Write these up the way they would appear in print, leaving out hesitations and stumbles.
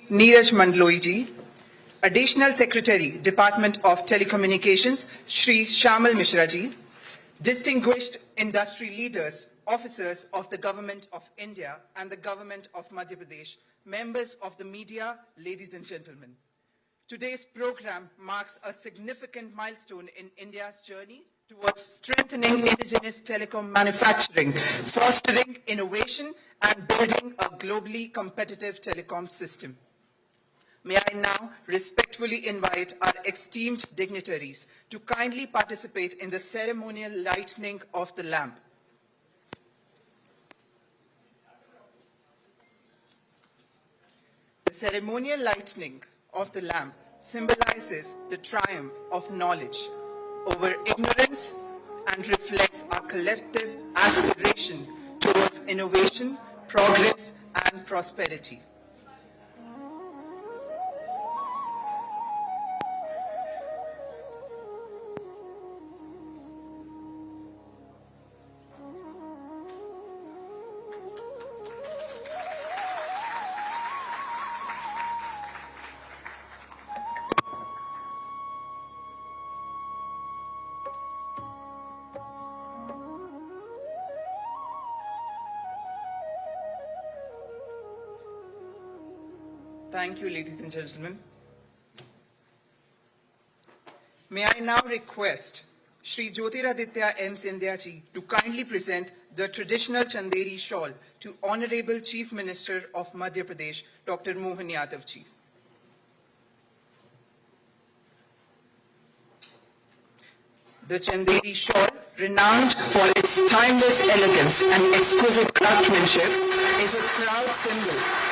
Neeraj Mandloi ji, Additional Secretary, Department of Telecommunications, Shri Shamal Mishra ji, distinguished industry leaders, officers of the Government of India and the Government of Madhya Pradesh, members of the media, ladies and gentlemen. Today's program marks a significant milestone in India's journey towards strengthening indigenous telecom manufacturing, fostering innovation, and building a globally competitive telecom system. May I now respectfully invite our esteemed dignitaries to kindly participate in the ceremonial lighting of the lamp. The ceremonial lighting of the lamp symbolizes the triumph of knowledge over ignorance and reflects our collective aspiration towards innovation, progress, and prosperity. Thank you, ladies and gentlemen. May I now request Shri Jyotiraditya M. Scindia ji to kindly present the traditional Chanderi shawl to Honorable Chief Minister of Madhya Pradesh, Dr. Mohan Yadav ji. The Chanderi shawl, renowned for its timeless elegance and exquisite craftsmanship, is a proud symbol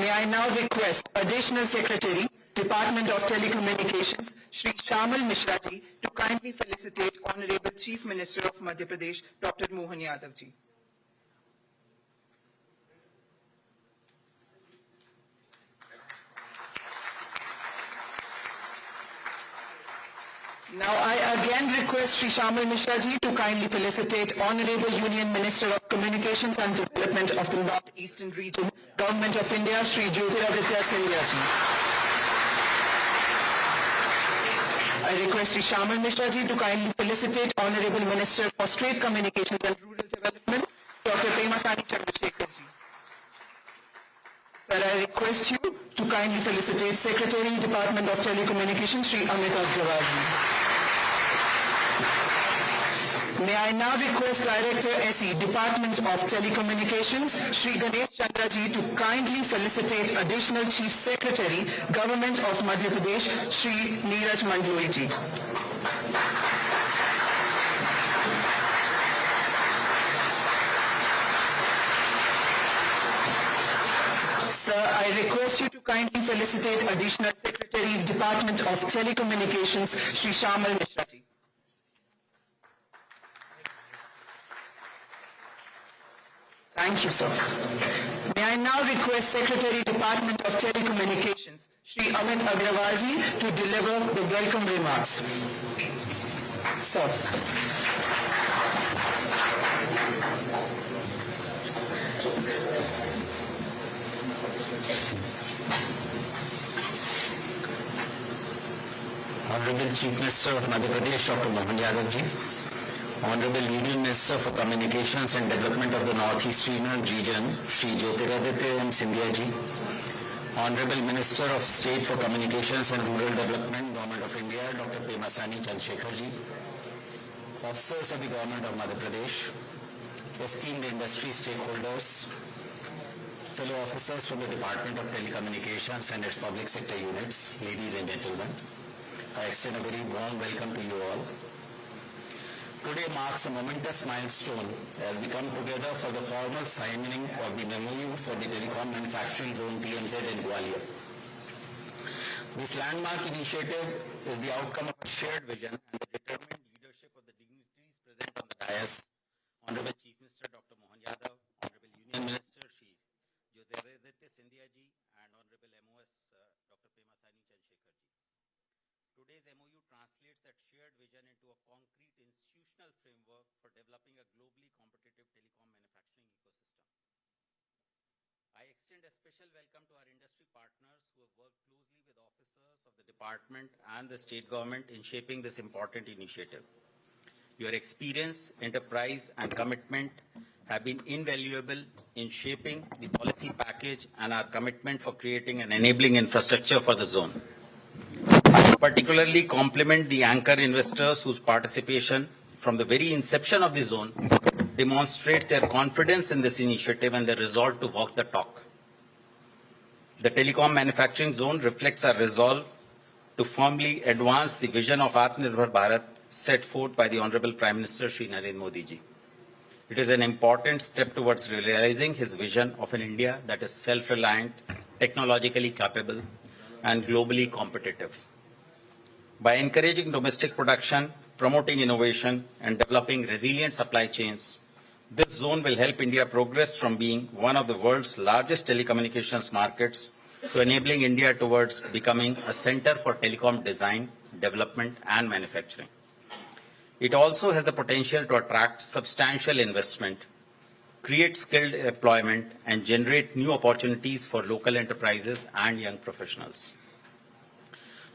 May I now request Additional Secretary, Department of Telecommunications, Shri Shamal Mishra ji, to kindly felicitate Honorable Chief Minister of Madhya Pradesh, Dr. Mohan Yadav ji. Now I again request Shri Shamal Mishra ji to kindly felicitate Honorable Union Minister of Communications and Development of the North Eastern Region, Government of India, Shri Jyotiraditya Scindia ji. I request Shri Shamal Mishra ji to kindly felicitate Honorable Minister for State Communications and Rural Development, Dr. Pemasani Chandrasekhar ji. Sir, I request you to kindly felicitate Secretary, Department of Telecommunications, Shri Amit Agrawal ji. May I now request Director SE, Department of Telecommunications, Shri Ganesh Chandra ji, to kindly felicitate Additional Chief Secretary, Government of Madhya Pradesh, Shri Neeraj Mandloi ji. Sir, I request you to kindly felicitate Additional Secretary, Department of Telecommunications, Shri Shamal Mishra ji. Thank you, sir. May I now request Secretary, Department of Telecommunications, Shri Amit Agrawal ji, to deliver the welcome remarks. Sir. Honorable Chief Minister of Madhya Pradesh, Dr. Mohan Yadav ji, Honorable Union Minister for Communications and Development of the Northeastern Region, Shri Jyotiraditya M. Scindia ji, Honorable Minister of State for Communications and Rural Development, Government of India, Dr. Pemasani Chandrasekhar ji, officers of the Government of Madhya Pradesh, esteemed industry stakeholders, fellow officers from the Department of Telecommunications and its public sector units, ladies and gentlemen, I extend a very warm welcome to you all. Today marks a momentous milestone as we come together for the formal signing of the MOU for the Telecom Manufacturing Zone TMZ in Gwalior. This landmark initiative is the outcome of a shared vision and the determined leadership of the dignitaries present on the dais, Honorable Chief Minister Dr. Mohan Yadav, Honorable Union Minister Shri Jyotiraditya Scindia ji, and Honorable MOS Dr. Pemasani Chandrasekhar ji. Today's MOU translates translates that shared vision into a concrete institutional framework for developing a globally competitive telecom manufacturing ecosystem. I extend a special welcome to our industry partners who have worked closely with officers of the department and the state government in shaping this important initiative. Your experience, enterprise, and commitment have been invaluable in shaping the policy package and our commitment for creating an enabling infrastructure for the zone. I particularly compliment the anchor investors whose participation from the very inception of the zone demonstrates their confidence in this initiative and their resolve to walk the talk. The telecom manufacturing zone reflects our resolve to firmly advance the vision of Atmanirbhar Bharat set forth by the Honorable Prime Minister Shri Narendra Modi ji. It is an important step towards realizing his vision of an India that is self-reliant, technologically capable, and globally competitive. By encouraging domestic production, promoting innovation, and developing resilient supply chains, this zone will help India progress from being one of the world's largest telecommunications markets to enabling India towards becoming a center for telecom design, development, and manufacturing. It also has the potential to attract substantial investment, create skilled employment, and generate new opportunities for local enterprises and young professionals.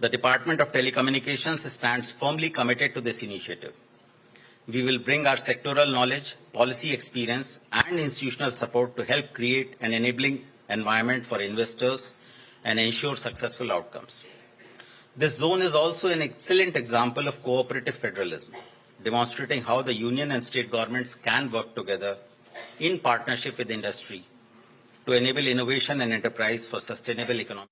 The Department of Telecommunications stands firmly committed to this initiative. We will bring our sectoral knowledge, policy experience, and institutional support to help create an enabling environment for investors and ensure successful outcomes. This zone is also an excellent example of cooperative federalism, demonstrating how the union and state governments can work together in partnership with industry to enable innovation and enterprise for sustainable economic